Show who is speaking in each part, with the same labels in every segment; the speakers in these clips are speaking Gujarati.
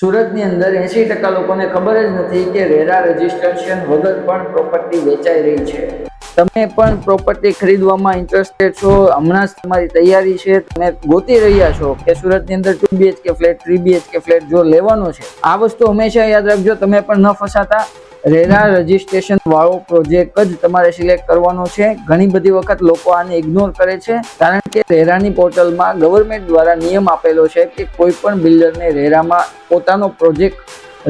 Speaker 1: સુરતની અંદર 80% લોકોને ખબર જ નથી કે રેરા રજિસ્ટ્રેશન વગર પણ પ્રોપર્ટી વેચાઈ રહી છે. તમે પણ પ્રોપર્ટી ખરીદવામાં ઇન્ટરેસ્ટેડ છો, હમણાં જ તમારી તૈયારી છે, તમે ગોતી રહ્યા છો કે સુરતની અંદર 2 BHK ફ્લેટ 3 BHK ફ્લેટ જો લેવાનો છે. આ વસ્તુ હંમેશા યાદ રાખજો, તમે પણ ન ફસાતા. રેરા રજિસ્ટ્રેશન વાળો પ્રોજેક્ટ જ તમારે સિલેક્ટ કરવાનો છે. ઘણી બધી વખત લોકો આને ઇગ્નોર કરે છે કારણ કે રેરાની પોર્ટલમાં ગવર્મેન્ટ દ્વારા નિયમ આપેલો છે કે કોઈ પણ બિલ્ડરને રેરામાં પોતાનો પ્રોજેક્ટ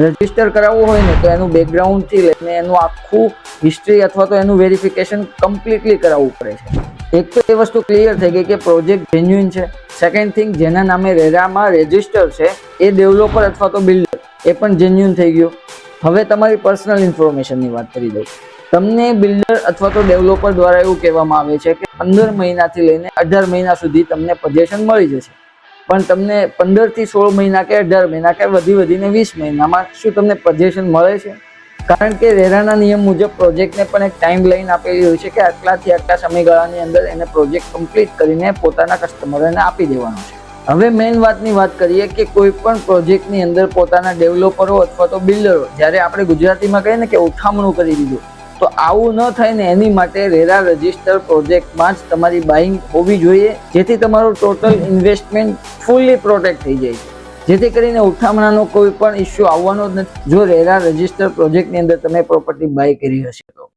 Speaker 1: રજીસ્ટર કરાવવું હોય ને તો એનું બેકગ્રાઉન્ડ થી લઈને એનું આખું હિસ્ટ્રી અથવા તો એનું વેરિફિકેશન કમ્પ્લીટલી કરાવવું પડે છે. એક તો એ વસ્તુ ક્લિયર થઈ ગઈ કે પ્રોજેક્ટ જેન્યુઇન છે. સેકન્ડ થિંગ, જેના નામે રેરામાં રજીસ્ટર છે એ ડેવલપર અથવા તો બિલ્ડર એ પણ જેન્યુઇન થઈ ગયો. હવે તમારી પર્સનલ ઇન્ફોર્મેશનની વાત કરી દઉં. તમને બિલ્ડર અથવા તો ડેવલપર દ્વારા એવું કહેવામાં આવે છે કે 15 મહિનાથી લઈને 18 મહિના સુધી તમને પોઝેશન મળી જશે. પણ તમને 15 થી 16 મહિના કે 18 મહિના કે વધીને 20 મહિનામાં શું તમને પોઝેશન મળે છે? કારણ કે રેરાના નિયમ મુજબ પ્રોજેક્ટને પણ એક ટાઈમ લાઈન આપેલી હોય છે કે આટલાથી આટલા સમયગાળાની અંદર એને પ્રોજેક્ટ કમ્પ્લીટ કરીને પોતાના કસ્ટમરોને આપી દેવાનો છે. હવે મેઇન વાતની વાત કરીએ કે કોઈ પણ પ્રોજેક્ટની અંદર પોતાના ડેવલપરો અથવા તો બિલ્ડરો, જ્યારે આપણે ગુજરાતીમાં કહીએ ને કે ઉઠામણું કરી દીધું, તો આવું ન થાય ને એની માટે રેરા રજિસ્ટર પ્રોજેક્ટમાં જ તમારી બાઇંગ હોવી જોઈએ, જેથી તમારું ટોટલ ઇન્વેસ્ટમેન્ટ ફૂલ્લી પ્રોટેક્ટ થઈ જાય છે. જેથી કરીને ઉઠામણાનો કોઈ પણ ઇસ્યુ આવવાનો જ નથી જો રેરા રજિસ્ટર પ્રોજેક્ટની અંદર તમે પ્રોપર્ટી બાય કરી હશે તો.